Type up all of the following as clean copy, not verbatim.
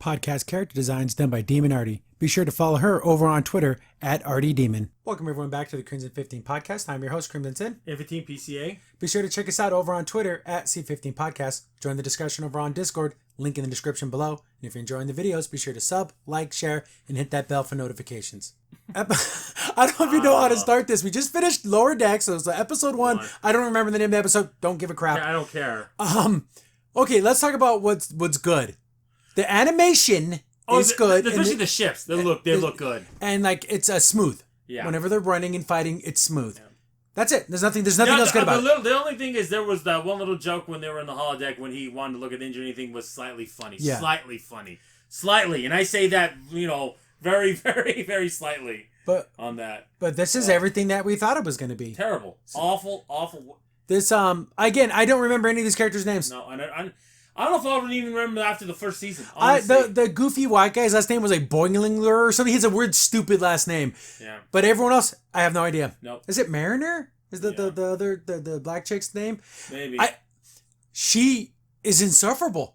podcast character designs done by Demon Artie. Be sure to follow her over on Twitter at ArtieDemon. Welcome everyone back to the Crimson 15 podcast. I'm your host, Crimson Sin. N15 PCA. Be sure to check us out over on Twitter at C15 Podcast. Join the discussion over on Discord, link in the description below. And if you're enjoying the videos, be sure to sub, like, share, and hit that bell for notifications. I don't know if you know how to start this. We just finished Lower Decks, so it's episode 1. I don't remember the name of the episode. Don't give a crap. Yeah, I don't care. Okay, let's talk about what's good. The animation is good. Especially the ships. They look good. And like it's smooth. Yeah. Whenever they're running and fighting, it's smooth. Yeah. That's it. There's nothing else good about it. The only thing is there was that one little joke when they were in the holodeck when he wanted to look at the engine and anything was slightly funny. Yeah. Slightly funny. Slightly. And I say that, very, very, very slightly on that. But this is everything that we thought it was going to be. Terrible. Awful. This, again, I don't remember any of these characters' names. No, I don't know if I would even remember after the first season. The goofy white guy's last name was like Boinglinger or something. He has a weird, stupid last name. Yeah. But everyone else, I have no idea. Nope. Is it Mariner? Is the other the black chick's name? Maybe. She is insufferable.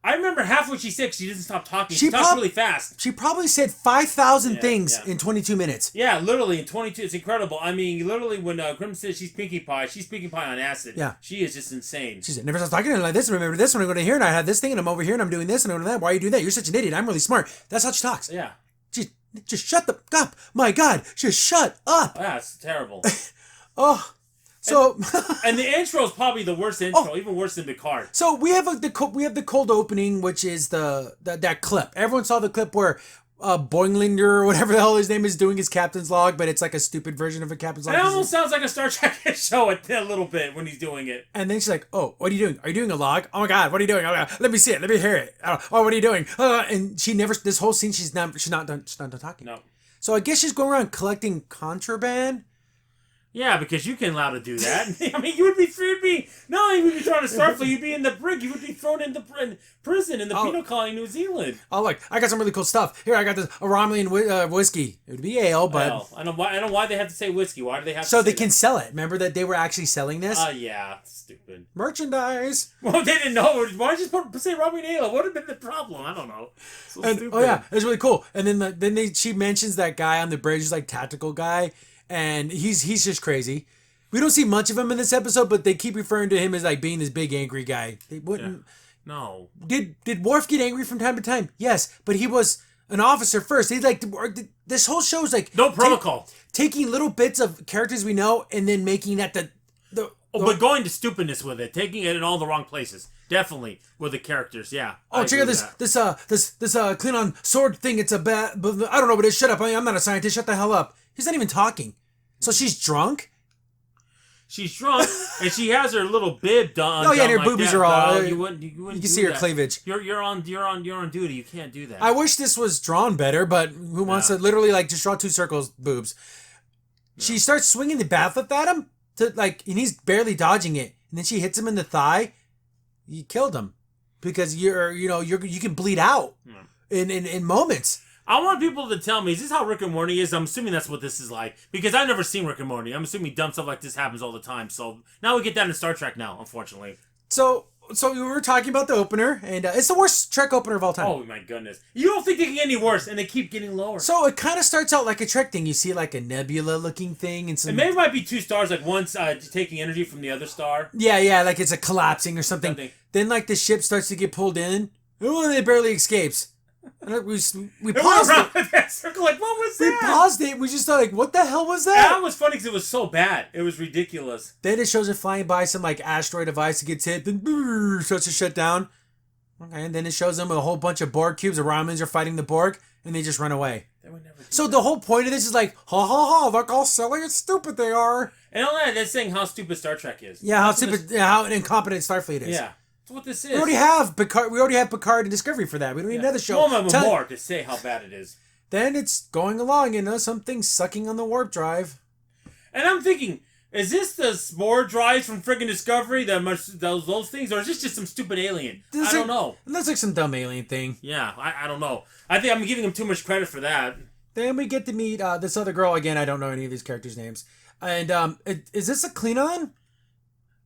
I remember half what she said because she doesn't stop talking. She talks really fast. She probably said 5,000 things in 22 minutes. Yeah, literally in 22. It's incredible. I mean, literally when Grim says she's Pinkie Pie on acid. Yeah. She is just insane. She said, never stops talking like this. Remember this when I go to here and I have this thing and I'm over here and I'm doing this and I'm doing that. Why you do that? You're such an idiot. I'm really smart. That's how she talks. Yeah. Just shut the up. My God. Just shut up. Yeah, it's terrible. Oh. So and the intro is probably the worst intro, even worse than Picard. So we have the cold opening, which is that clip. Everyone saw the clip where Boinglinger or whatever the hell his name is doing his captain's log, but it's like a stupid version of a captain's log. It almost sounds like a Star Trek show a little bit when he's doing it. And then she's like, "Oh, what are you doing? Are you doing a log? Oh my God, what are you doing? Oh my God, let me see it. Let me hear it. Oh, what are you doing?" And she never. This whole scene, she's not done talking. No. So I guess she's going around collecting contraband. Yeah, because you can allow to do that. I mean, you would be thrown to Starfleet. You'd be in the brig. You would be thrown in prison in the penal colony, New Zealand. Oh, look! I got some really cool stuff. Here, I got this Romulan whiskey. It would be ale, but I don't know why they have to say whiskey. Why do they have? So they can sell it. Remember that they were actually selling this? Yeah, stupid merchandise. Well, they didn't know. Why did you just say Romulan ale? What would have been the problem? I don't know. So stupid. Oh yeah, it was really cool. And then she mentions that guy on the bridge, like tactical guy. And he's just crazy. We don't see much of him in this episode, but they keep referring to him as like being this big angry guy. They wouldn't. Yeah. No. Did Worf get angry from time to time? Yes, but he was an officer first. He this whole show is like no protocol. Taking little bits of characters we know and then making that but going to stupidness with it, taking it in all the wrong places. Definitely with the characters, yeah. Oh, check out this Klingon sword thing. It's a bad. I don't know what it is. Shut up! I'm not a scientist. Shut the hell up. He's not even talking. So she's drunk? She's drunk, and she has her little bib done. Oh yeah, and her boobies are all. You wouldn't you can see her cleavage. You're on duty. You can't do that. I wish this was drawn better, but who wants to literally just draw 2 circles, boobs? No. She starts swinging the bat flip at him and he's barely dodging it, and then she hits him in the thigh. You killed him because you can bleed out in moments. I want people to tell me, is this how Rick and Morty is? I'm assuming that's what this is like. Because I've never seen Rick and Morty. I'm assuming dumb stuff like this happens all the time. So now we get that in Star Trek now, unfortunately. So we were talking about the opener, and it's the worst Trek opener of all time. Oh my goodness. You don't think they can get any worse, and they keep getting lower. So it kind of starts out like a Trek thing. You see like a nebula-looking thing. And maybe it might be 2 stars, like one's taking energy from the other star. Yeah, like it's a collapsing or something. Then like the ship starts to get pulled in. Oh, and it barely escapes. And we paused it. That circle, what was that? We paused it. We just thought, what the hell was that? That was funny because it was so bad. It was ridiculous. Then it shows it flying by some asteroid device that gets hit, then starts to shut down. Okay, and then it shows them a whole bunch of Borg cubes. The Romulans are fighting the Borg, and they just run away. So the whole point of this is ha ha ha, look how silly and stupid they are. And all that, that's saying how stupid Star Trek is. Yeah, how stupid, how incompetent Starfleet is. Yeah. What this is. We already have Picard and Discovery for that. We don't need another show. More to say how bad it is. Then it's going along, something sucking on the warp drive. And I'm thinking, is this the spore drives from friggin' Discovery, those things, or is this just some stupid alien? I don't know. It looks like some dumb alien thing. Yeah, I don't know. I think I'm giving him too much credit for that. Then we get to meet this other girl again. I don't know any of these characters' names. And is this a Klingon?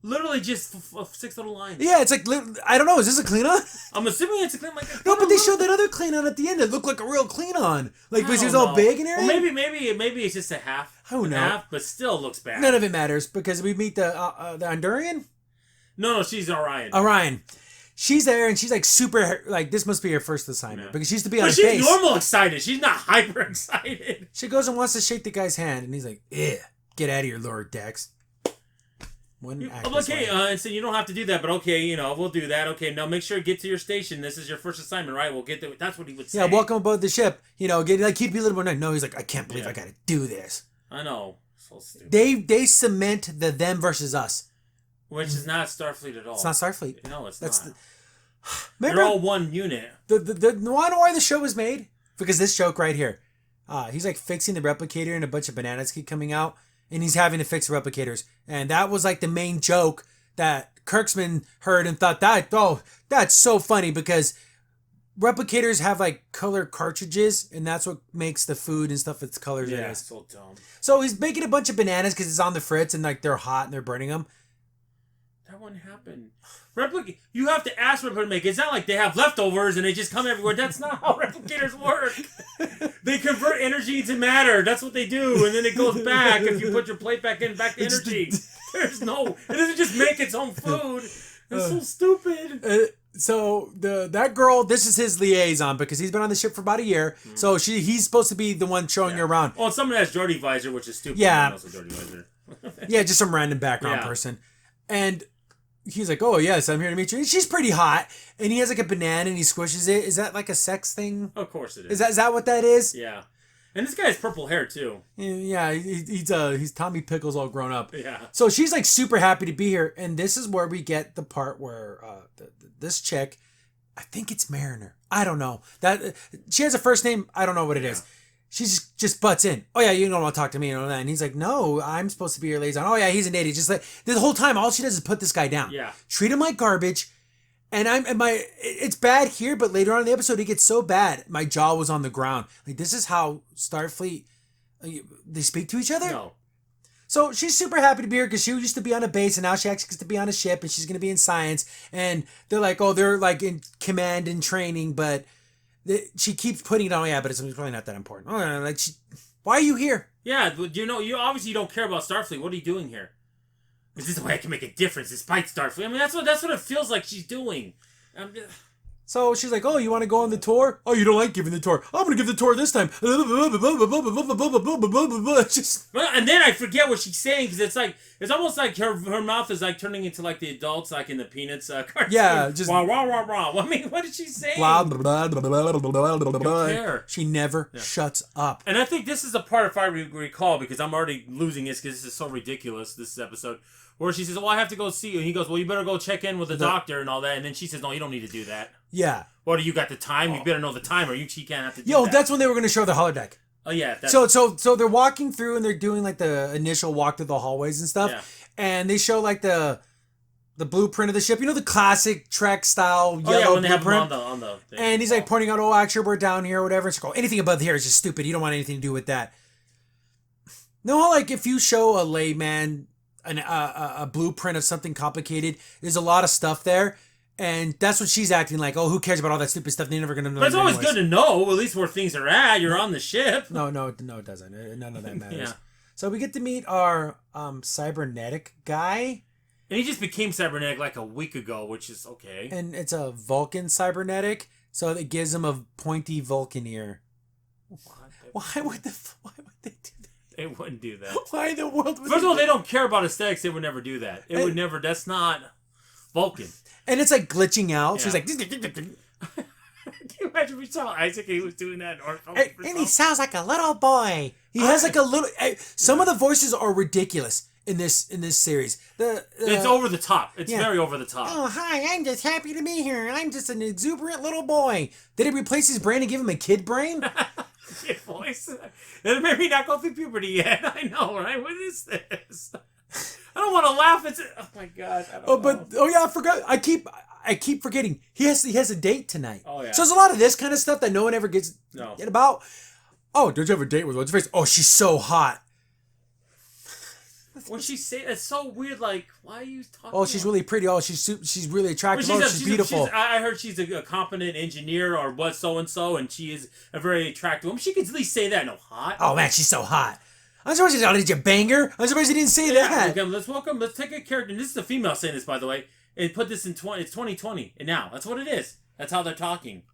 Literally just 6 little lines. Yeah, it's like, I don't know, is this a Klingon? I'm assuming it's a Klingon. Like, no, but they showed that other Klingon at the end. It looked like a real Klingon. Like, because he was all big and everything. Well, maybe it's just a half. Who knows? Half, but still looks bad. None of it matters because we meet the Andorian? No, she's Orion. Orion. She's there and she's like super, like, this must be her first assignment because she used to be on base. But she's normal excited. She's not hyper excited. She goes and wants to shake the guy's hand and he's like, "Eh, get out of here, Lower Decks." Okay, and so you don't have to do that, but okay, we'll do that. Okay, now make sure to get to your station. This is your first assignment, right? We'll get there. That's what he would say. Yeah, welcome aboard the ship. Keep you a little more nice. No, he's like, I can't believe I got to do this. I know. So stupid. They cement the them versus us. Which is not Starfleet at all. It's not Starfleet. No, it's not. Remember, they're all one unit. The wanna why the show was made? Because this joke right here. He's like fixing the replicator and a bunch of bananas keep coming out. And he's having to fix replicators. And that was like the main joke that Kurtzman heard and thought, that's so funny because replicators have like color cartridges and that's what makes the food and stuff its colors. Yeah, it's so dumb. So he's making a bunch of bananas because it's on the fritz and like they're hot and they're burning them. That wouldn't happen. You have to ask Replicator to make it. It's not like they have leftovers and they just come everywhere. That's not how replicators work. They convert energy into matter. That's what they do. And then it goes back if you put your plate back to energy. It doesn't just make its own food. It's so stupid. So that girl, this is his liaison because he's been on the ship for about a year. Mm-hmm. So he's supposed to be the one showing you around. Well, someone has Geordi Visor, which is stupid. Yeah. Also Geordi Visor. Yeah, just some random background person. And he's like, "Oh yes, I'm here to meet you." And she's pretty hot, and he has like a banana and he squishes it. Is that like a sex thing? Of course it is. Is that what that is? Yeah. And this guy has purple hair too. Yeah, he's Tommy Pickles all grown up. Yeah. So she's like super happy to be here, and this is where we get the part where this chick, I think it's Mariner. I don't know that she has a first name. I don't know what it is. She just butts in. "Oh yeah, you don't want to talk to me and all that." And he's like, "No, I'm supposed to be your liaison." "Oh yeah, he's an idiot." Just like the whole time, all she does is put this guy down. Yeah. Treat him like garbage. And it's bad here, but later on in the episode, it gets so bad. My jaw was on the ground. Like, this is how Starfleet, they speak to each other? No. So she's super happy to be here because she used to be on a base and now she actually gets to be on a ship and she's going to be in science. And they're like, oh, they're like in command and training, but she keeps putting it on, yeah, but it's probably not that important. Oh, like, why are you here? Yeah, but you obviously don't care about Starfleet. What are you doing here? Is this the way I can make a difference despite Starfleet? I mean, that's what it feels like she's doing. So she's like, "Oh, you want to go on the tour? Oh, you don't like giving the tour? I'm going to give the tour this time." And then I forget what she's saying because it's almost like her mouth is like turning into like the adults like in the Peanuts cartoon. Yeah, just rah rah rah rah. I mean, what did she say? Blah blah blah blah blah blah blah. She never shuts up. And I think this is a part, if I recall, because I'm already losing this because this is so ridiculous. This episode. Where she says, "Well, I have to go see you." And he goes, "Well, you better go check in with the doctor and all that." And then she says, "No, you don't need to do that." Yeah. Well, you got the time? You better know the time, or she can't have to do that. That's when they were going to show the holodeck. Oh, yeah. So they're walking through and they're doing like the initial walk through the hallways and stuff. Yeah. And they show like the blueprint of the ship. You know, the classic Trek style yellow when they blueprint? Have them on the thing. And he's like pointing out, "Oh, actually, we're down here or whatever." And she's like, "Oh, anything above here is just stupid. You don't want anything to do with that." Know how, like, if you show a layman a blueprint of something complicated, there's a lot of stuff there, and that's what she's acting like. Oh, who cares about all that stupid stuff? They're never gonna know. But it's always good to know at least where things are at. You're on the ship. No, it doesn't. None of that matters. Yeah. So we get to meet our cybernetic guy, and he just became cybernetic like a week ago, which is okay. And it's a Vulcan cybernetic, so it gives him a pointy Vulcan ear. Why would they do that? They wouldn't do that. Why in the world would First of all, they don't care about aesthetics. They would never do that. It would never. That's not Vulcan. And it's like glitching out. Yeah. She's like... Can you imagine if we saw Isaac and he was doing that? And he sounds like a little boy. He has like a little... Some of the voices are ridiculous in this series. It's over the top. It's very over the top. "Oh, hi, I'm just happy to be here. I'm just an exuberant little boy." Did it replace his brain and give him a kid brain? Kid voice. That made me not go through puberty yet. I know, right? What is this? I don't want to laugh. Oh my gosh. I forgot. I keep forgetting. He has a date tonight. Oh yeah. So there's a lot of this kind of stuff that no one ever gets about. "Oh, did you have a date with what's her face? Oh, she's so hot." When she say it's so weird, like, why are you talking? Oh, she's really pretty. Oh, she's really attractive. Oh, she's beautiful. I heard she's a competent engineer or what, so and so, and she is a very attractive woman. She could at least say that. No, hot. Oh man, she's so hot. I'm surprised did you bang her? I'm surprised you didn't say that. Okay, let's take a character. And this is a female saying this, by the way, and put this in it's 2020, and now that's what it is. That's how they're talking.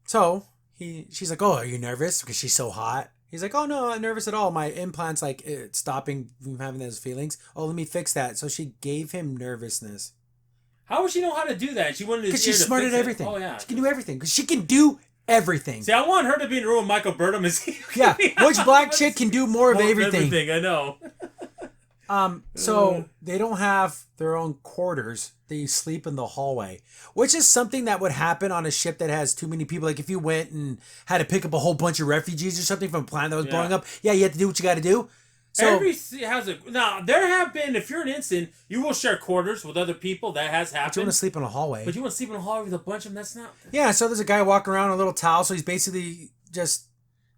So she's like, oh, are you nervous because she's so hot? He's like, oh no, I'm not nervous at all. My implant's like it's stopping from having those feelings. Oh, let me fix that. So she gave him nervousness. How would she know how to do that? She wanted because she's smart at everything. Oh yeah, she can do everything because she can do everything. See, I want her to be in the room with Michael Burnham. Yeah, which black chick can do more of everything? I know. So they don't have their own quarters. They sleep in the hallway, which is something that would happen on a ship that has too many people. Like if you went and had to pick up a whole bunch of refugees or something from a planet that was blowing up. Yeah, you have to do what you got to do. So now there have been, if you're an ensign, you will share quarters with other people. That has happened. But you want to sleep in a hallway. But you want to sleep in a hallway with a bunch of them. That's not. Yeah. So there's a guy walking around in a little towel. So he's basically just.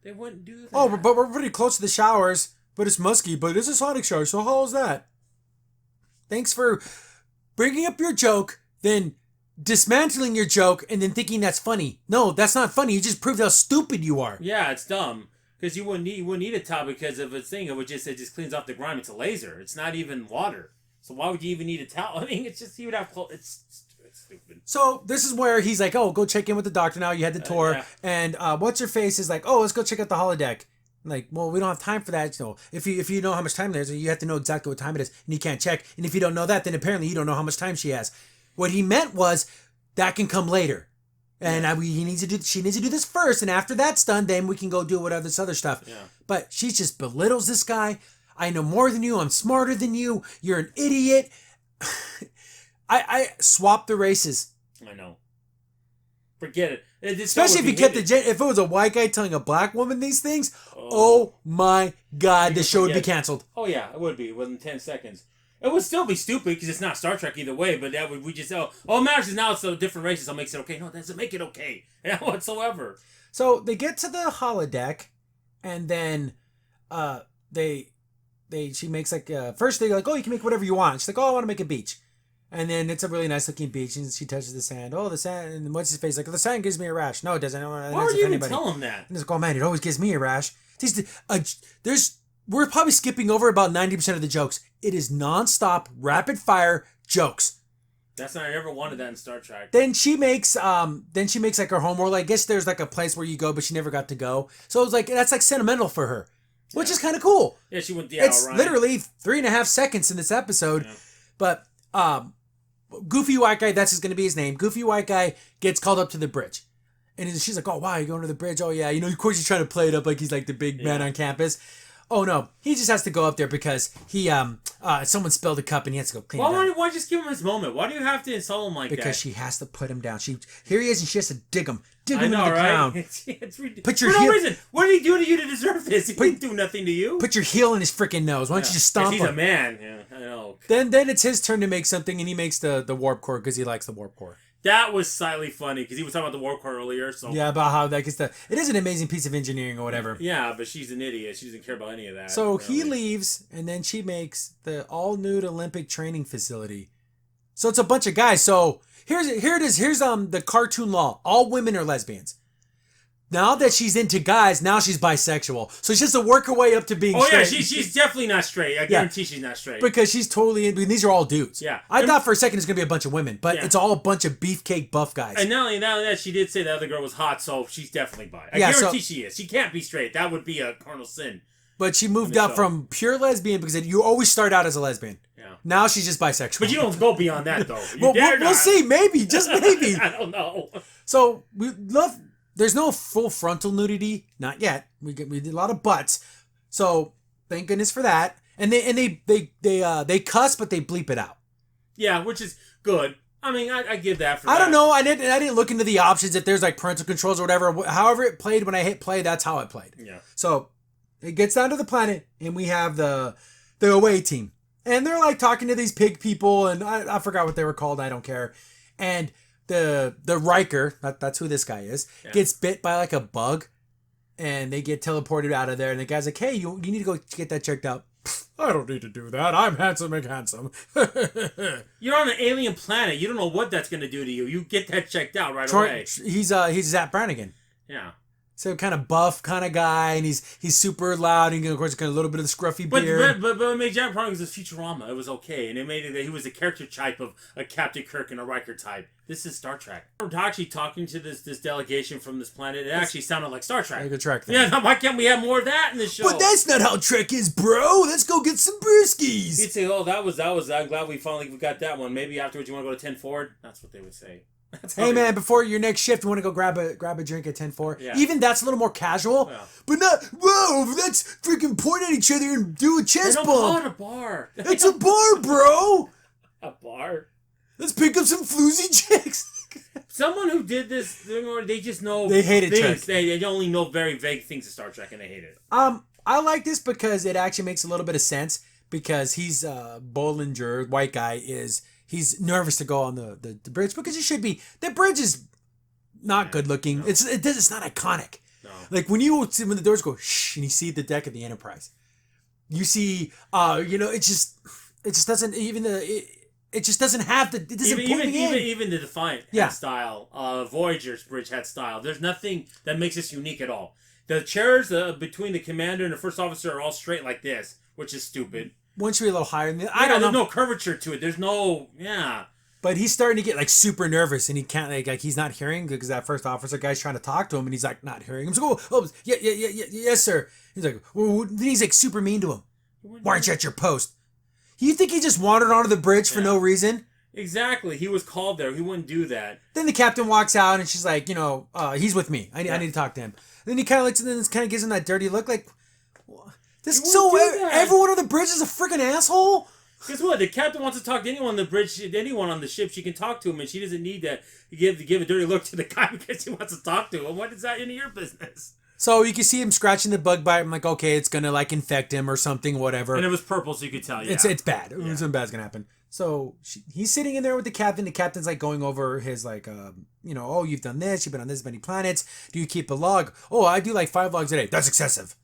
They wouldn't do that. Oh, but we're pretty close to the showers. But it's musky. But it's a sonic shower. So how is that? Thanks for bringing up your joke, then dismantling your joke, and then thinking that's funny. No, that's not funny. You just proved how stupid you are. Yeah, it's dumb. Because you wouldn't need a towel because of a thing. It just cleans off the grime. It's a laser. It's not even water. So why would you even need a towel? I mean, it's just you would have clothes. It's stupid. So this is where he's like, oh, go check in with the doctor now. You had the tour. Yeah. And what's her face is like, oh, let's go check out the holodeck. Like, well, we don't have time for that. So if you know how much time there is, you have to know exactly what time it is, and you can't check. And if you don't know that, then apparently you don't know how much time she has. What he meant was that can come later, and she needs to do this first, and after that's done, then we can go do whatever this other stuff. Yeah. But she just belittles this guy. I know more than you. I'm smarter than you. You're an idiot. I swapped the races. I know. Forget it. Especially if you kept if it was a white guy telling a black woman these things, oh my God, the show would be canceled. Oh yeah, it would be within 10 seconds. It would still be stupid because it's not Star Trek either way. But that would we just it matters is now it's a different races. So it makes it okay. No, that doesn't make it okay whatsoever. So they get to the holodeck, and then she makes like first they're like, oh, you can make whatever you want. She's like, oh, I want to make a beach. And then it's a really nice looking beach, and she touches the sand. Oh, the sand, and what's his face? Like, the sand gives me a rash. No, it doesn't. Why would you even tell him that? And it's like, oh man, it always gives me a rash. We're probably skipping over about 90% of the jokes. It is nonstop, rapid fire jokes. That's not. I never wanted that in Star Trek. Then she makes like her homeworld. I guess there's like a place where you go, but she never got to go. So it was like that's like sentimental for her, which is kind of cool. Yeah, she went. It's literally 3.5 seconds in this episode, but Goofy White Guy, that's going to be his name. Goofy White Guy gets called up to the bridge. And she's like, oh, wow, you're going to the bridge? Oh, yeah. Of course he's trying to play it up like he's like the big man on campus. Oh, no. He just has to go up there because someone spilled a cup and he has to go clean it up. Why just give him his moment? Why do you have to insult him like that? Because she has to put him down. Here he is and she has to dig him into the ground. It's ridiculous. For no reason. What did he do to you to deserve this? He didn't do nothing to you. Put your heel in his freaking nose. Why don't you just stomp him? He's a man. Yeah, I know. Then it's his turn to make something, and he makes the warp core because he likes the warp core. That was slightly funny because he was talking about the warp core earlier. So yeah, about how it is an amazing piece of engineering or whatever. Yeah, but she's an idiot. She doesn't care about any of that. So he leaves, and then she makes the all-nude Olympic training facility. So it's a bunch of guys. So here it is. Here's the cartoon law. All women are lesbians. Now that she's into guys, now she's bisexual. So she has to work her way up to being straight. Oh, yeah, she's definitely not straight. I guarantee she's not straight. Because she's totally in. These are all dudes. Yeah. I thought for a second it's going to be a bunch of women, but it's all a bunch of beefcake buff guys. And not only that, she did say the other girl was hot, so she's definitely bi. I guarantee she is. She can't be straight. That would be a cardinal sin. But she moved up from pure lesbian because you always start out as a lesbian. Yeah. Now she's just bisexual. But you don't go beyond that, though. We'll see. Maybe. Just maybe. I don't know. So we love... There's no full frontal nudity, not yet. We did a lot of butts, so thank goodness for that. And they cuss, but they bleep it out. Yeah, which is good. I mean, I give that. I don't know. I didn't look into the options if there's like parental controls or whatever. However it played when I hit play, that's how it played. Yeah. So it gets down to the planet, and we have the away team, and they're like talking to these pig people, and I forgot what they were called. I don't care, and. The Riker, that's who this guy is, gets bit by like a bug, and they get teleported out of there. And the guy's like, "Hey, you need to go get that checked out." I don't need to do that. I'm handsome and handsome. You're on an alien planet. You don't know what that's going to do to you. You get that checked out right away. He's Zap Brannigan. Yeah. So kind of buff kind of guy, and he's super loud, and of course got a little bit of the scruffy beard. But it made Zap Brannigan was Futurama. It was okay, and it made it that he was a character type of a Captain Kirk and a Riker type. This is Star Trek. We're actually talking to this delegation from this planet. It actually sounded like Star Trek. Like a Trek thing. Yeah, why can't we have more of that in this show? But that's not how Trek is, bro. Let's go get some brewskis. You'd say, oh, that was. I'm glad we finally got that one. Maybe afterwards you want to go to 10 forward. That's what they would say. Hey man, before your next shift, you want to go grab a drink at 10-4? Yeah. Even that's a little more casual, but not, whoa, let's freaking point at each other and do a chest bump. Call it a bar. It's a bar, bro. A bar? Let's pick up some floozy chicks. Someone who did this, they just know. They hated things. Trek. They only know very vague things of Star Trek, and they hate it. I like this because it actually makes a little bit of sense because he's Bollinger, white guy, he's nervous to go on the bridge because he should be. The bridge is not good looking. No. It's not iconic. No. Like when the doors go shh and you see the deck of the Enterprise, you see it just doesn't even it just doesn't have the even the Defiant had style. Voyager's bridge had style. There's nothing that makes this unique at all. The chairs between the commander and the first officer are all straight like this, which is stupid. Once you're a little higher than that, I don't know. There's no curvature to it. There's no, But he's starting to get like super nervous, and he can't like he's not hearing because that first officer guy's trying to talk to him, and he's like not hearing him. So yes sir. He's like, well, then he's like super mean to him. Why aren't you at your post? You think he just wandered onto the bridge for no reason? Exactly. He was called there. He wouldn't do that. Then the captain walks out, and she's like, he's with me. I need to talk to him. And then he kind of looks, and then kind of gives him that dirty look, like. Everyone on the bridge is a freaking asshole? Guess what? The captain wants to talk to anyone on the bridge, anyone on the ship. She can talk to him, and she doesn't need to give a dirty look to the guy because he wants to talk to him. What is that in your business? So you can see him scratching the bug bite. I'm like, okay, it's gonna like infect him or something, whatever. And it was purple, so you could tell. Yeah, it's bad. Something bad's gonna happen. So he's sitting in there with the captain. The captain's like going over his like, oh, you've done this. You've been on this many planets. Do you keep a log? Oh, I do like 5 logs a day. That's excessive.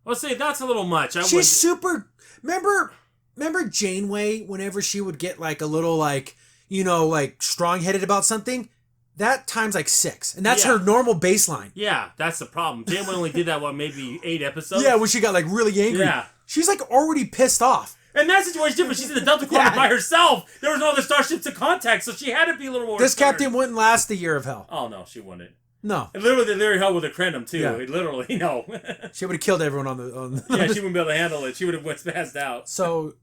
I'll say that's a little much. She's super. Remember Janeway? Whenever she would get like a little like strong-headed about something, that times like 6, and that's her normal baseline. Yeah, that's the problem. Janeway only did that maybe 8 episodes. Yeah, when she got like really angry. Yeah, she's like already pissed off. And that situation's different. She's in the Delta Quadrant by herself. There was no other starships to contact, so she had to be a little more. This captain wouldn't last the year of hell. Oh no, she wouldn't. No. And literally, the hell with a Krenum, too. Yeah. Literally, no. She would have killed everyone on the yeah, she wouldn't be able to handle it. She would have passed out. So,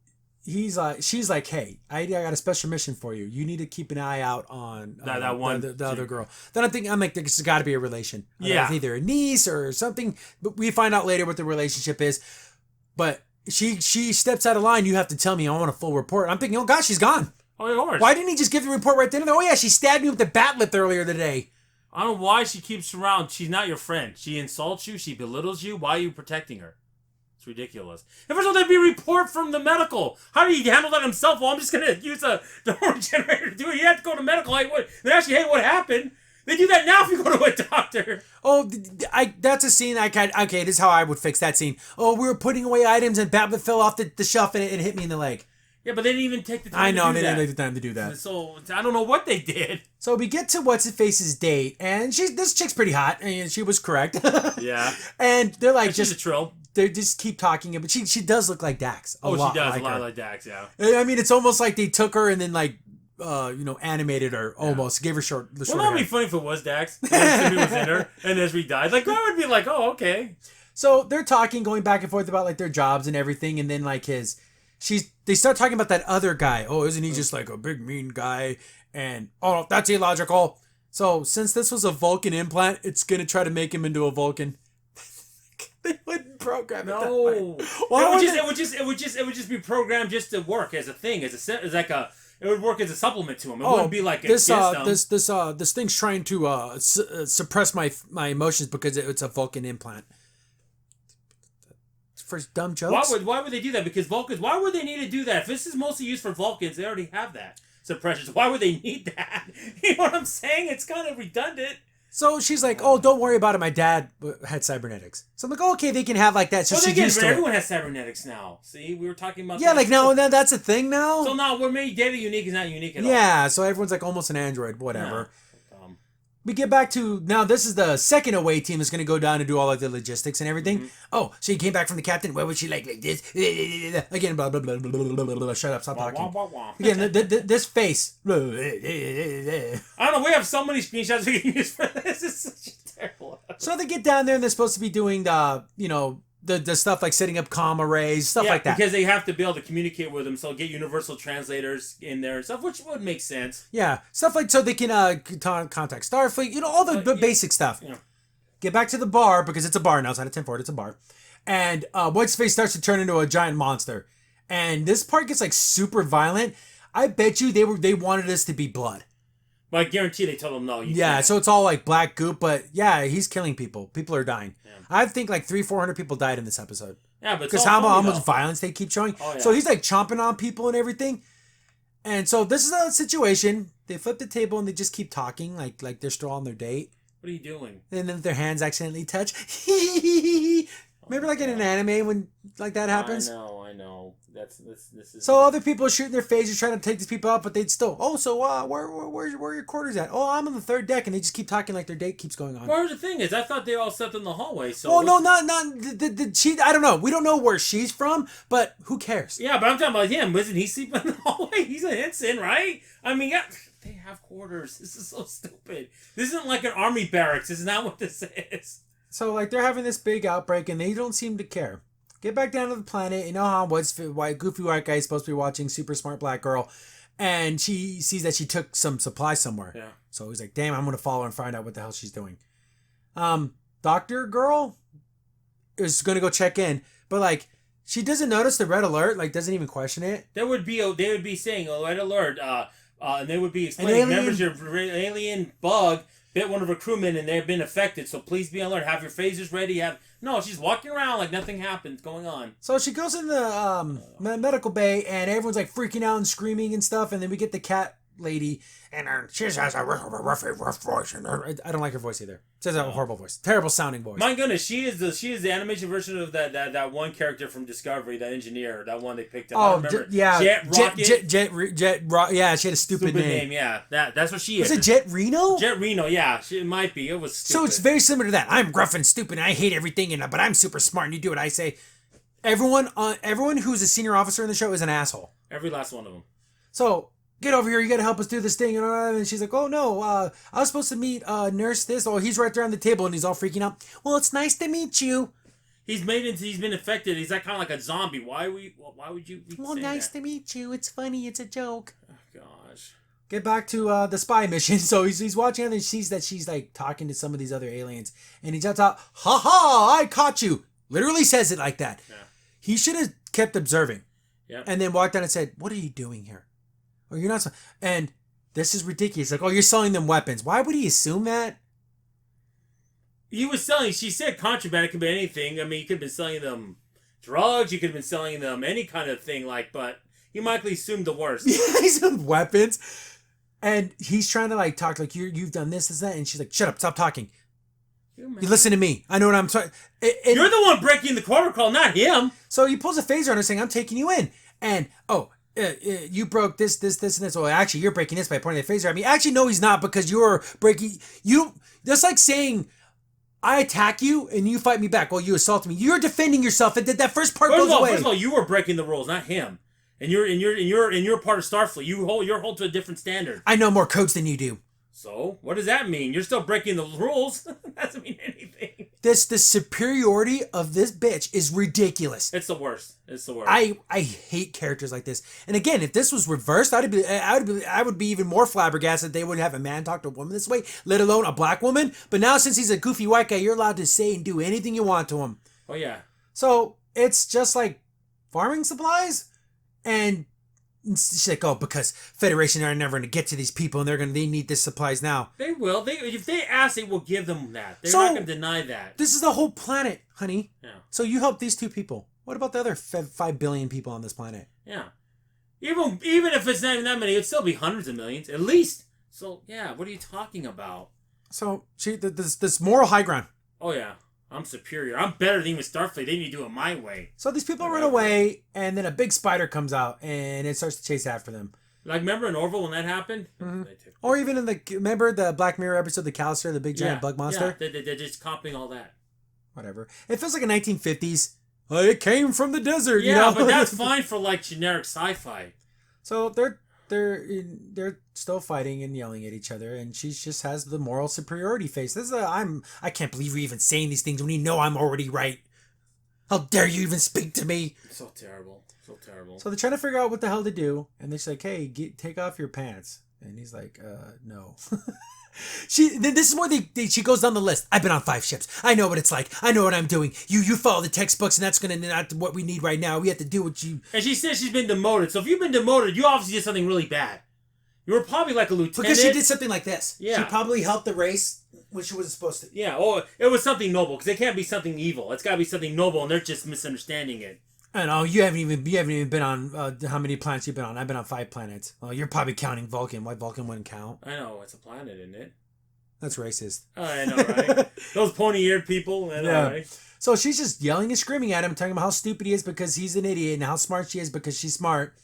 she's like, hey, I got a special mission for you. You need to keep an eye out on that one. The other girl. Then I'm like, there's got to be a relation. Yeah. It's either a niece or something. But we find out later what the relationship is. But she steps out of line. You have to tell me. I want a full report. I'm thinking, oh, gosh, she's gone. Oh, of course. Why didn't he just give the report right then and there? Oh, yeah, she stabbed me with the bat lip earlier today. I don't know why she keeps you around. She's not your friend. She insults you. She belittles you. Why are you protecting her? It's ridiculous. And first of all, there'd be a report from the medical. How do you handle that himself? Well, I'm just going to use the hormone generator to do it. You have to go to medical. They actually, hey, what happened? They do that now if you go to a doctor. Oh, that's a scene okay, this is how I would fix that scene. Oh, we were putting away items and Babbitt fell off the shelf and it hit me in the leg. Yeah, but they didn't even take the time to do that. I know, they didn't take the time to do that. So, I don't know what they did. So we get to What's-His-Face's date, and this chick's pretty hot, and she was correct. Yeah. And they're like, she's a trill. They just keep talking, but she does look like Dax. She does a lot like Dax, yeah. I mean, it's almost like they took her and then like, animated her almost, gave her short hair. That would be funny if it was Dax. And was in her, and Esri died. Like, that would be like, oh, okay. So they're talking, going back and forth about like their jobs and everything, and then like they start talking about that other guy. Oh, isn't he just like a big mean guy? And oh, that's illogical. So since this was a Vulcan implant, it's gonna try to make him into a Vulcan. They wouldn't program it. No, it would just be programmed just to work as a thing, it would work as a supplement to him. It wouldn't be like this thing's trying to suppress my emotions because it's a Vulcan implant. For dumb jokes. Why would they do that? Because Vulcans. Why would they need to do that? If this is mostly used for Vulcans, they already have that suppression. So why would they need that? You know what I'm saying? It's kind of redundant. So she's like, "Oh, don't worry about it. My dad had cybernetics." So I'm like, "Oh, okay, they can have like that." So everyone has cybernetics now. See, we were talking about. Yeah, like now that's a thing now. So now what made data unique is not unique at all. Yeah, so everyone's like almost an android, whatever. We get back to now. This is the second away team that's going to go down and do all of the logistics and everything. Mm-hmm. Oh, so you came back from the captain. What was she like this? Again, blah blah blah blah blah blah blah. Shut up! Stop talking. Wah, wah, wah. Again, this face. I don't know. We have so many screenshots we can use for this. It's such a terrible. So they get down there and they're supposed to be doing the the stuff like setting up comm arrays, stuff like that. Because they have to be able to communicate with them, so get universal translators in there and stuff, which would make sense. Yeah, stuff like so they can contact Starfleet, all the basic stuff. Yeah. Get back to the bar, because it's a bar now, it's not a 10-4, it's a bar. And What's-Face starts to turn into a giant monster. And this part gets like super violent. I bet you they wanted this to be blood. But I guarantee they told him no. Can't. So it's all like black goop, but yeah, he's killing people. People are dying. Yeah. I think like 300-400 people died in this episode. Yeah, but because how much violence they keep showing. Oh, yeah. So he's like chomping on people and everything. And so this is a situation. They flip the table and they just keep talking like they're still on their date. What are you doing? And then their hands accidentally touch. Remember like in an anime when like that happens? I know. This is. So other people are shooting their faces trying to take these people out, but they'd still. Oh, so where are your quarters at? Oh, I'm on the third deck, and they just keep talking like their date keeps going on. Well, the thing is, I thought they all slept in the hallway. So. Well, no, not she. I don't know. We don't know where she's from, but who cares? Yeah, but I'm talking about him. Wasn't he sleeping in the hallway? He's an ensign, right? I mean, yeah. They have quarters. This is so stupid. This isn't like an army barracks. This is not what this is. So like they're having this big outbreak, and they don't seem to care. Get back down to the planet. You know how goofy white guy is supposed to be watching super smart black girl, and she sees that she took some supplies somewhere. Yeah. So he's like, "Damn, I'm gonna follow her and find out what the hell she's doing." Doctor girl is gonna go check in, but like she doesn't notice the red alert. Like doesn't even question it. They would be saying a red alert. And they would be explaining members of your alien bug bit one of her crewmen and they've been affected, so please be alert. Have your phasers ready. No, she's walking around like nothing happened going on. So she goes in the medical bay and everyone's like freaking out and screaming and stuff, and then we get the cat lady and she has a rough voice. I don't like her voice either. She has a horrible voice, terrible sounding voice. My goodness, she is the animation version of that one character from Discovery, that engineer, that one they picked up. Oh, I remember. Jet Rocket. Yeah, she had a stupid name. Yeah, that's what she is. Was it Jet Reno? Jet Reno, yeah, it might be. It was stupid. So it's very similar to that. I'm gruff and stupid and I hate everything, but I'm super smart and you do what I say. Everyone who's a senior officer in the show is an asshole. Every last one of them. So. Get over here, you gotta help us do this thing. And she's like, oh no, I was supposed to meet Nurse this. Oh, he's right there on the table and he's all freaking out. Well, it's nice to meet you. He's been infected. He's like kind of like a zombie. Why would you be saying nice that? to meet you. It's funny, it's a joke. Oh gosh. Get back to the spy mission. So he's watching and he sees that she's like talking to some of these other aliens. And he jumps out, ha ha, I caught you. Literally says it like that. Yeah. He should have kept observing. Yeah. And then walked down and said, what are you doing here? Or you're not, and this is ridiculous. Like, oh, you're selling them weapons. Why would he assume that? He was selling. She said contraband. It could be anything. I mean, you could have been selling them drugs. You could have been selling them any kind of thing. But he might have assumed the worst. Yeah, he's selling weapons, and he's trying to like talk like you've done this, that, and she's like, shut up, stop talking. You listen to me. I know what I'm talking. You're the one breaking the protocol, not him. So he pulls a phaser on her, saying, "I'm taking you in," and you broke this, and this. Well, actually, you're breaking this by pointing the phaser at me. Actually, no, he's not, because you're breaking. That's like saying, I attack you and you fight me back. Well, you assault me. You're defending yourself, and that first part goes away. First of all, you were breaking the rules, not him. And you're part of Starfleet. You're held to a different standard. I know more codes than you do. So, what does that mean? You're still breaking the rules. That doesn't mean anything. The superiority of this bitch is ridiculous. It's the worst. I hate characters like this. And again, if this was reversed, I would be even more flabbergasted they wouldn't have a man talk to a woman this way, let alone a black woman. But now, since he's a goofy white guy, you're allowed to say and do anything you want to him. Oh yeah. So it's just like farming supplies, and she's like, oh, because Federation are never going to get to these people, and they need these supplies now. They will. If they ask, they will give them that. They're not going to deny that. This is the whole planet, honey. Yeah. So you help these 2 people. What about the other 5 billion people on this planet? Yeah. Even if it's not even that many, it'd still be hundreds of millions, at least. So, yeah, what are you talking about? So this moral high ground. Oh yeah, I'm superior. I'm better than even Starfleet. They need to do it my way. So these people run away, and then a big spider comes out, and it starts to chase after them. Like, remember in Orville when that happened? Mm-hmm. Or even in remember the Black Mirror episode, the Callister, the big giant bug monster? Yeah, they're just copying all that. Whatever. It feels like a 1950s. It came from the desert, you know? But that's fine for, like, generic sci-fi. So they're still fighting and yelling at each other, and she just has the moral superiority face. I can't believe you're even saying these things when you know I'm already right. How dare you even speak to me? So terrible. So terrible. So they're trying to figure out what the hell to do, and they're like, hey, take off your pants. And he's like, no. This is where she goes down the list. I've been on 5 ships. I know what it's like. I know what I'm doing. You follow the textbooks, and that's not what we need right now. We have to do what you... And she says she's been demoted. So if you've been demoted, you obviously did something really bad. You were probably like a lieutenant. Because she did something like this. Yeah. She probably helped the race when she wasn't supposed to. Yeah, or it was something noble, because it can't be something evil. It's got to be something noble, and they're just misunderstanding it. I know, you haven't even been on, how many planets you've been on? I've been on 5 planets. Well, you're probably counting Vulcan. Why Vulcan wouldn't count? I know, it's a planet, isn't it? That's racist. Oh, I know, right? Those pointy-eared people, I know, right? So she's just yelling and screaming at him, talking about how stupid he is because he's an idiot, and how smart she is because she's smart.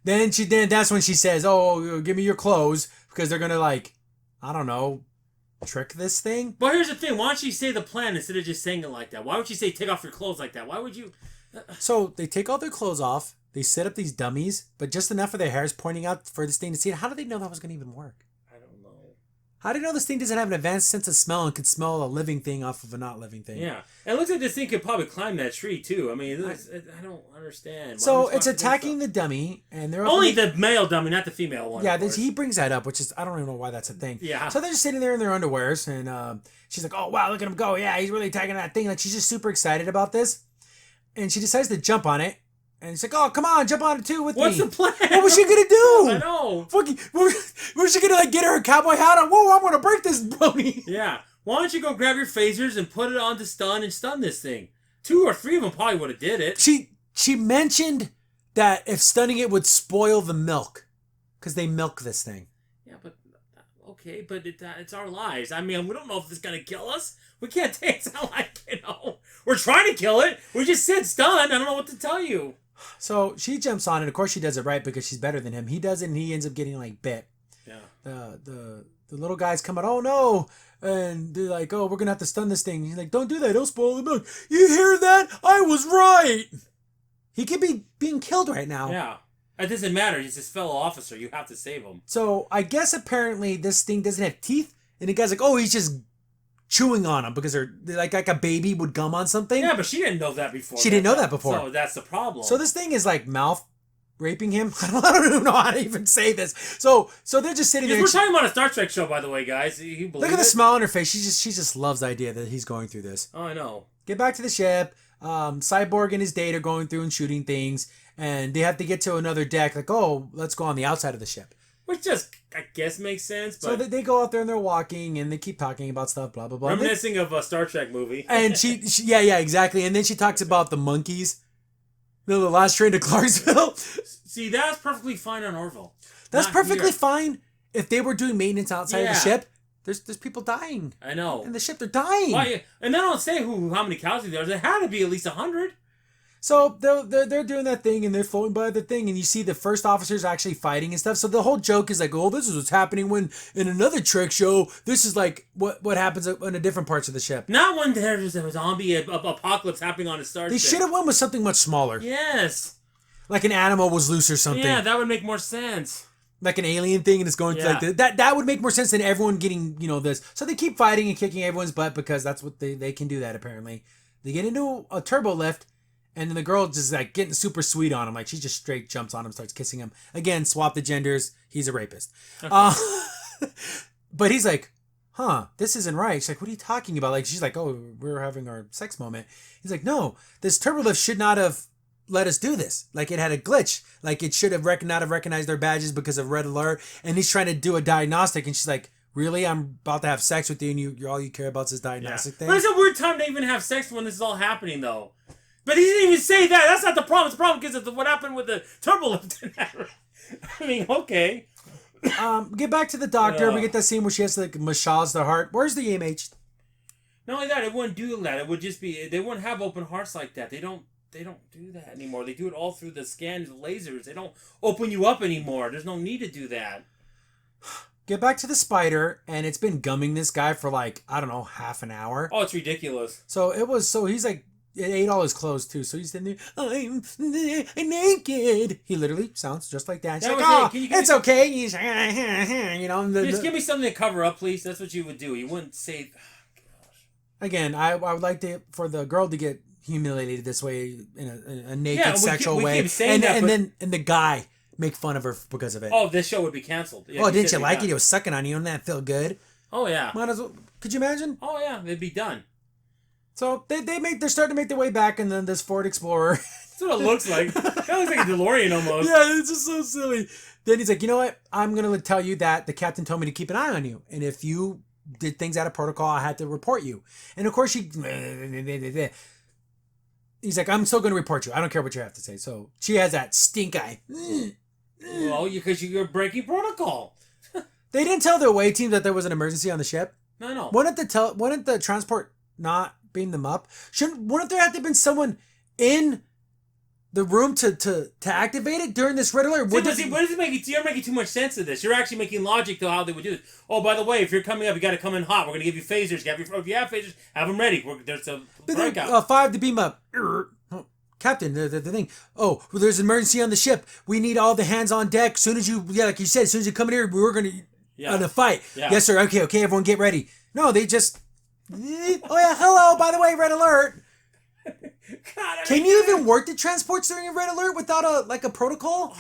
Then that's when she says, oh, give me your clothes, because they're gonna, like, I don't know, trick this thing. But here's the thing, why don't you say the plan instead of just saying it like that? Why would you say take off your clothes like that? Why would you... So they take all their clothes off, they set up these dummies, but just enough of their hairs pointing out for this thing to see it. How do they know that was going to even work? I don't know. How do you know this thing doesn't have an advanced sense of smell and could smell a living thing off of a not living thing? Yeah. And it looks like this thing could probably climb that tree, too. I mean, I don't understand. So it's attacking the dummy, and they're... Only the male dummy, not the female one. Yeah, he brings that up, which is... I don't even know why that's a thing. Yeah. So they're just sitting there in their underwears, and she's like, oh, wow, look at him go. Yeah, he's really attacking that thing. Like, she's just super excited about this. And she decides to jump on it. And he's like, oh, come on, jump on it too with What's me. What's the plan? What was she going to do? I know. Was she going to, like, get her cowboy hat on? Whoa, I'm going to break this brony. Yeah. Why don't you go grab your phasers and put it on to stun and stun this thing? 2 or 3 of them probably would have did it. She mentioned that if stunning it would spoil the milk. Because they milk this thing. Yeah, but... Okay, but it's our lives. I mean, we don't know if it's going to kill us. We can't take it. It's not like, we're trying to kill it. We just said stun. I don't know what to tell you. So she jumps on, and of course she does it right because she's better than him. He does it, and he ends up getting, like, bit. Yeah. The little guys come out, oh no! And they're like, oh, we're going to have to stun this thing. He's like, don't do that. It'll spoil the milk. You hear that? I was right! He could be being killed right now. Yeah. It doesn't matter. He's his fellow officer. You have to save him. So I guess apparently this thing doesn't have teeth, and the guy's like, oh, he's just chewing on them because they're like a baby would gum on something. Yeah, but she didn't know that before. She didn't know that before. So that's the problem. So this thing is like mouth raping him. I don't even know how to even say this. So they're just sitting there. We're talking about a Star Trek show, by the way, guys. Look at the smile on her face. She just loves the idea that he's going through this. Oh, I know. Get back to the ship. Cyborg and his date are going through and shooting things, and they have to get to another deck. Like, oh, let's go on the outside of the ship. Which just, I guess, makes sense. But so they go out there and they're walking and they keep talking about stuff, blah, blah, blah. Reminiscing of a Star Trek movie. And she yeah, exactly. And then she talks about the monkeys. The last train to Clarksville. See, that's perfectly fine on Orville. That's perfectly fine if they were doing maintenance outside of the ship. There's people dying. I know. And the ship, they're dying. Why? And they don't say how many casualties there are. There had to be at least 100. So they're doing that thing and they're floating by the thing and you see the first officers actually fighting and stuff. So the whole joke is like, oh, this is what's happening when in another Trek show, this is like what happens in the different parts of the ship. Not when there's a zombie apocalypse happening on a star. They should have went with something much smaller. Yes. Like an animal was loose or something. Yeah, that would make more sense. Like an alien thing and it's going to like that would make more sense than everyone getting, this. So they keep fighting and kicking everyone's butt because that's what they can do that apparently. They get into a turbo lift. And then the girl just like getting super sweet on him. Like she just straight jumps on him, starts kissing him. Again, swap the genders. He's a rapist. But he's like, this isn't right. She's like, what are you talking about? Like, she's like, oh, we're having our sex moment. He's like, no, this turbo lift should not have let us do this. Like it had a glitch. Like it should have not have recognized their badges because of red alert. And he's trying to do a diagnostic. And she's like, really? I'm about to have sex with you and you're all you care about is this diagnostic thing? But it's a weird time to even have sex when this is all happening though. But he didn't even say that. That's not the problem. It's the problem because of what happened with the turbo lift. I mean, okay. Get back to the doctor. We get that scene where she has to like massage the heart. Where's the EMH? Not only that, it wouldn't do that. It would just be, they wouldn't have open hearts like that. They don't do that anymore. They do it all through the scans, lasers. They don't open you up anymore. There's no need to do that. Get back to the spider, and it's been gumming this guy for like, I don't know, half an hour. Oh, it's ridiculous. So he's like, it ate all his clothes too. So he's sitting there, I'm naked. He literally sounds just like that. He's like, oh, it's okay. He's, you know. Just give me something to cover up, please. That's what you would do. You wouldn't say, oh, gosh. Again, I would like for the girl to get humiliated this way in a naked sexual way. Keep saying and the guy make fun of her because of it. Oh, this show would be canceled. Yeah, oh, didn't you like it? He was sucking on you and that felt good. Oh yeah. Might as well. Could you imagine? Oh yeah, they'd be done. So they're starting to make their way back, and then this Ford Explorer. That's what it looks like. That looks like a DeLorean almost. Yeah, it's just so silly. Then he's like, you know what? I'm gonna tell you that the captain told me to keep an eye on you, and if you did things out of protocol, I had to report you. And of course he's like, I'm still gonna report you. I don't care what you have to say. So she has that stink eye. Well, because you're breaking protocol. They didn't tell the away team that there was an emergency on the ship. No. Wouldn't the transport not beam them up? Wouldn't there have to have been someone in the room to activate it during this red alert? What does it make? You're making too much sense of this. You're actually making logic to how they would do this. Oh, by the way, if you're coming up, you got to come in hot. We're going to give you phasers. If you have phasers, have them ready. There's a breakout. 5 to beam up. Captain, the thing. Oh, well, there's an emergency on the ship. We need all the hands on deck. As soon as like you said, as soon as you come in here, we're going to fight. Yeah. Yes, sir. Okay, everyone get ready. No, they just... Oh, yeah, hello, by the way, red alert. God, can you even work the transports during a red alert without a protocol?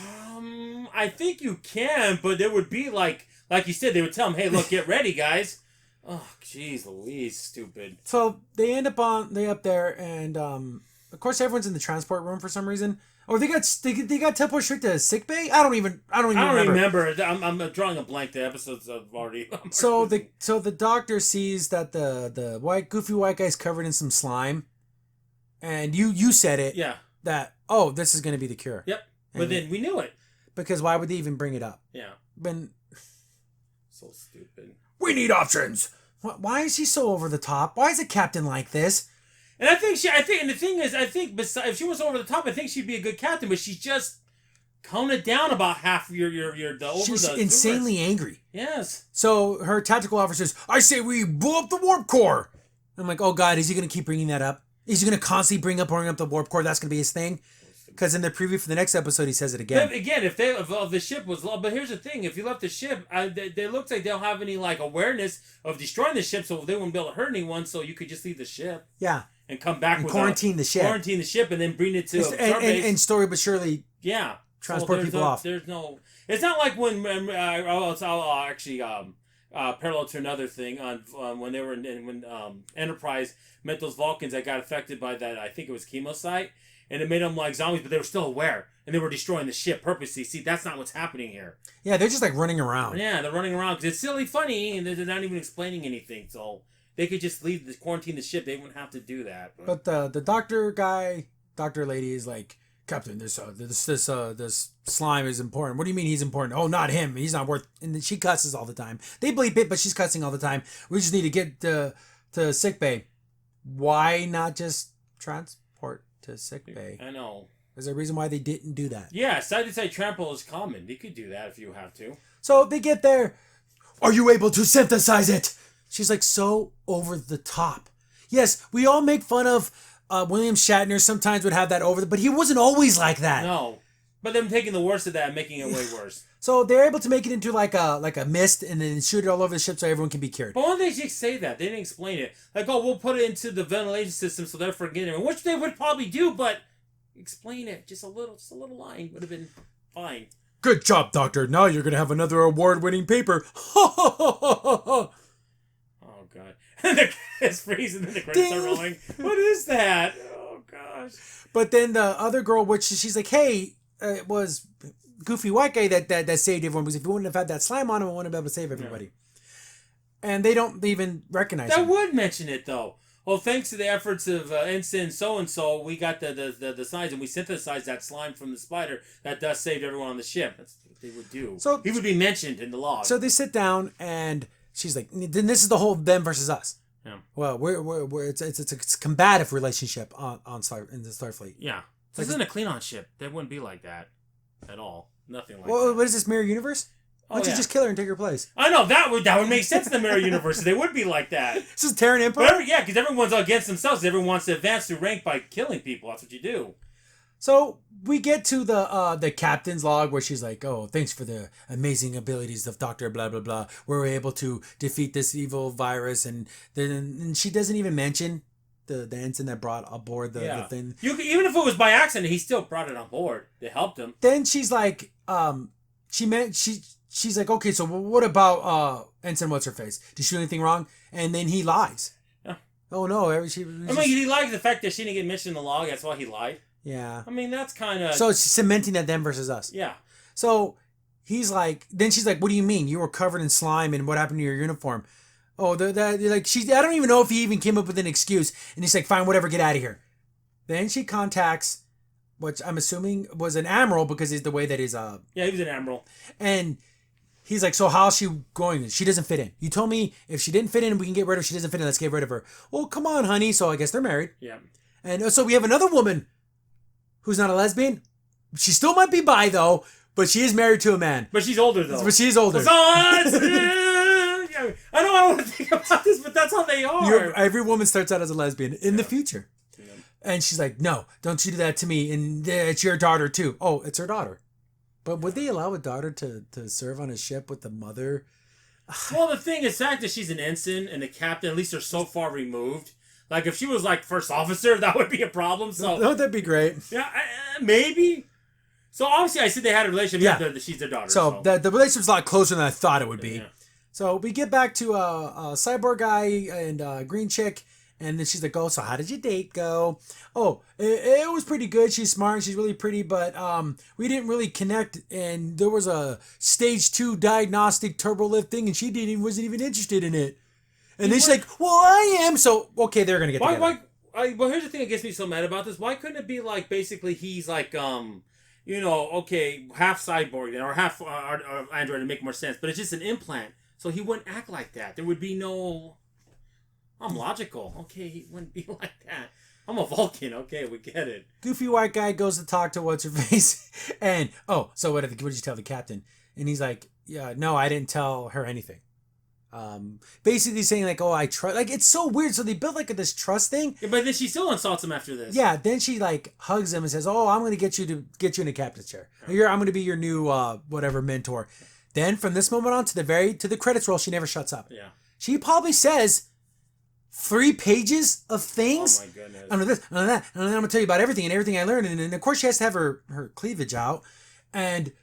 I think you can, but there would be like you said, they would tell them, hey, look, get ready, guys. Oh, jeez Louise, stupid. So they end up there, and of course everyone's in the transport room for some reason. Or they got teleported straight to sick bay. I don't even remember. I'm drawing a blank. The episodes have already. So the doctor sees that the goofy white guy's covered in some slime, and you said it. Yeah. That this is going to be the cure. Yep. But then we knew it. Because why would they even bring it up? Yeah. So stupid. We need options. Why is he so over the top? Why is the captain like this? And and the thing is, besides, if she was over the top, I think she'd be a good captain. But she's just toned down about half She's insanely angry. Yes. So her tactical officer says, "I say we blow up the warp core." I'm like, oh god, is he going to keep bringing that up? Is he going to constantly bring up the warp core? That's going to be his thing. Because in the preview for the next episode, he says it again. But again, if the ship was low, but here's the thing: if you left the ship, they looks like they don't have any awareness of destroying the ship, so they wouldn't be able to hurt anyone. So you could just leave the ship. Yeah. And come back and quarantine the ship, and then bring it to and slowly but surely. Yeah. Transport people off. There's no. It's not like when I'll actually parallel to another thing on when they were when Enterprise met those Vulcans that got affected by that. I think it was chemosite. And it made them like zombies, but they were still aware. And they were destroying the ship purposely. See, that's not what's happening here. Yeah, they're just like running around. Yeah, they're running around because it's silly funny, and they're not even explaining anything. So they could just quarantine the ship. They wouldn't have to do that. But the doctor lady is like, Captain, this slime is important. What do you mean he's important? Oh, not him. He's not worth... And she cusses all the time. They bleep it, but she's cussing all the time. We just need to get to sickbay. Why not just transport to sickbay? I know. Is there a reason why they didn't do that? Yeah, side-to-side trample is common. They could do that if you have to. So they get there. Are you able to synthesize it? She's like so over the top. Yes, we all make fun of William Shatner. Sometimes would have that but he wasn't always like that. No, but them taking the worst of that and making it way worse. So they're able to make it into like a mist and then shoot it all over the ship so everyone can be cured. But why didn't they just say that? They didn't explain it. Like, oh, we'll put it into the ventilation system so they're forgetting, which they would probably do, but explain it. Just a little line would have been fine. Good job, Doctor. Now you're going to have another award-winning paper. Oh, God. It's freezing and the credits are rolling. What is that? Oh, gosh. But then the other girl, which she's like, hey, it was Goofy White Guy that saved everyone. Because if you wouldn't have had that slime on him, I wouldn't have been able to save everybody. Yeah. And they don't even recognize him. That would mention it, though. Well, thanks to the efforts of Ensign so-and-so, we got the signs and we synthesized that slime from the spider that saved everyone on the ship. That's they would do. So he would be mentioned in the log. So they sit down, and she's like, "Then this is the whole them versus us." Yeah. Well, it's a combative relationship in the Starfleet. Yeah. This isn't a Klingon ship. They wouldn't be like that at all. Nothing like well, that. What is this, mirror universe? Why don't you just kill her and take her place? I know that would make sense in the mirror universe. They would be like that. This is Terran Empire. Because everyone's against themselves. Everyone wants to advance through rank by killing people. That's what you do. So we get to the captain's log where she's like, "Oh, thanks for the amazing abilities of Doctor blah blah blah. We're able to defeat this evil virus," and she doesn't even mention the ensign that brought aboard the thing. Even if it was by accident, he still brought it on board. It helped him. Then she's like, she's like, "Okay, so what about Ensign what's her face? Did she do anything wrong?" And then he lies. Yeah. Oh no, he lied the fact that she didn't get mentioned in the log. That's why he lied. Yeah. I mean, that's kind of... So it's cementing that them versus us. Yeah. So he's like... Then she's like, "What do you mean? You were covered in slime and what happened to your uniform?" Oh, I don't even know if he even came up with an excuse. And he's like, "Fine, whatever, get out of here." Then she contacts, which I'm assuming was an admiral because he's the way that he's... Yeah, he was an admiral. And he's like, "So how's she going? She doesn't fit in. You told me if she didn't fit in, we can get rid of her. She doesn't fit in, let's get rid of her." "Well, come on, honey." So I guess they're married. Yeah. And so we have another woman who's not a lesbian. She still might be bi, though, but she is married to a man. But she's older, though. But she's older. I don't want to think about this, but that's how they are. Every woman starts out as a lesbian in the future. Yeah. And she's like, "No, don't you do that to me. And it's your daughter, too." Oh, it's her daughter. But would they allow a daughter to serve on a ship with the mother? Well, the thing is, the fact that she's an ensign and the captain, at least they're so far removed. Like, if she was, like, first officer, that would be a problem. So, no, that'd be great. Yeah, maybe. So, obviously, I said they had a relationship. Yeah, she's their daughter. So, the relationship's a lot closer than I thought it would be. Yeah. So, we get back to a cyborg guy and green chick. And then she's like, "Oh, so how did your date go?" "Oh, it was pretty good. She's smart. She's really pretty. But we didn't really connect. And there was a stage 2 diagnostic turbo lift thing. And she wasn't even interested in it." And then she's like, "Well, I am." So, okay, they're going to get together. Well, here's the thing that gets me so mad about this. Why couldn't it be like, basically, he's like, okay, half cyborg or half android to make more sense. But it's just an implant. So he wouldn't act like that. There would be no... I'm logical. Okay, he wouldn't be like that. I'm a Vulcan. Okay, we get it. Goofy white guy goes to talk to what's-her-face. And, so what did you tell the captain? And he's like, "Yeah, no, I didn't tell her anything." Basically saying like, "Oh, I trust." Like, it's so weird. So they built like this trust thing. Yeah, but then she still insults him after this. Yeah, then she like hugs him and says, "Oh, I'm going to get you in a captain's chair. I'm going to be your new whatever mentor." Then from this moment on to the credits roll, she never shuts up. Yeah. She probably says 3 pages of things. Oh my goodness. Under this, under that, and then I'm gonna tell you about everything I learned. And of course she has to have her cleavage out. And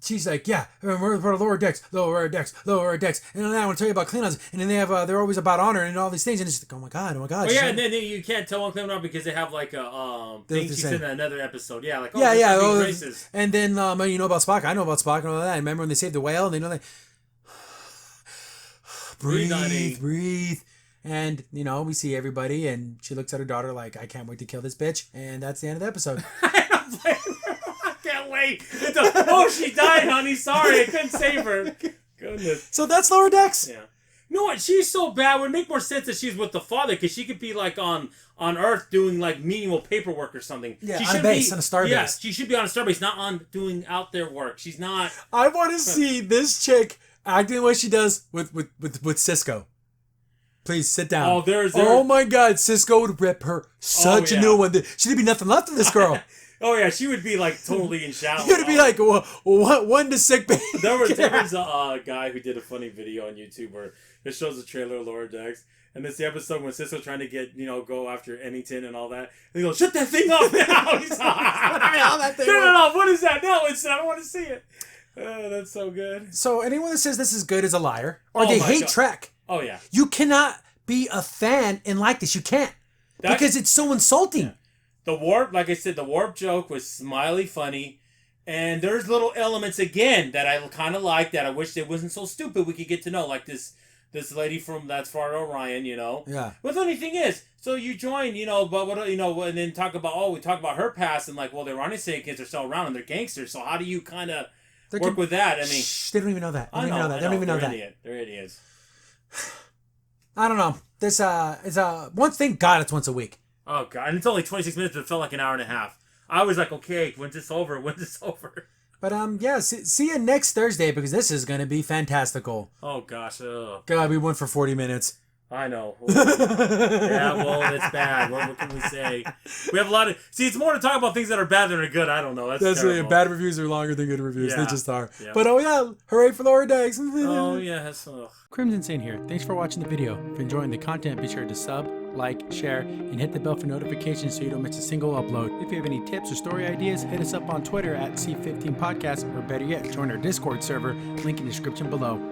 she's like, "Yeah, we're lower decks. And then I want to tell you about Klingons. And then they're always about honor and all these things." And it's like, oh my god. Well, yeah, and then you can't tell one Klingon because they have like a thing she said in another episode. Yeah, like racist. And then you know about Spock. I know about Spock and all that. I remember when they saved the whale and they know breathe. And, we see everybody, and she looks at her daughter like, "I can't wait to kill this bitch." And that's the end of the episode. I can't wait. She died, honey. Sorry, I couldn't save her. Goodness. So that's Lower Decks? Yeah. You know what? She's so bad. It would make more sense that she's with the father, because she could be, like, on Earth doing, like, menial paperwork or something. Yeah, on a star base. Yeah, she should be on a star base, not on doing out there work. She's not... I want to see this chick acting the way she does with Cisco. Please sit down. Oh my god, Cisco would rip her such a new one. She'd be nothing left of this girl. Oh yeah, she would be like totally in shower. You'd be like, one to sick bay. There was a guy who did a funny video on YouTube where it shows the trailer of Lower Decks. And it's the episode when Cisco's trying to get, go after Ennington and all that. And he goes, "Shut that thing off now!" He's like, "Turn it off! What is that? No, I don't want to see it." Oh, that's so good. So anyone that says this is good is a liar. Or they hate Trek. Oh, yeah. You cannot be a fan and like this. You can't. Because it's so insulting. Yeah. The warp, like I said, the warp joke was smiley funny. And there's little elements, again, that I kind of like, that I wish they wasn't so stupid we could get to know. Like this lady from That's Far Orion, Yeah. But the only thing is, so you join, but what, and then talk about, we talk about her past, and like, well, the Orion kids are still around and they're gangsters. So how do you kind of... work with that. I mean, they don't even know that. They don't even know that. They're idiots. I don't know. This it's thank God it's once a week. Oh God, and it's only 26 minutes, but it felt like an hour and a half. I was like, okay, when's this over? But see you next Thursday because this is gonna be fantastical. Oh gosh, God, we went for 40 minutes. I know. Yeah, well, it's bad. What can we say? We have a lot of... See, it's more to talk about things that are bad than are good. I don't know. That's terrible. Bad reviews are longer than good reviews. Yeah. They just are. Yeah. But hooray for Lower Decks. Oh, yes. Crimson Saint here. Thanks for watching the video. If you're enjoying the content, be sure to sub, like, share, and hit the bell for notifications so you don't miss a single upload. If you have any tips or story ideas, hit us up on Twitter at C15 Podcast, or better yet, join our Discord server, link in the description below.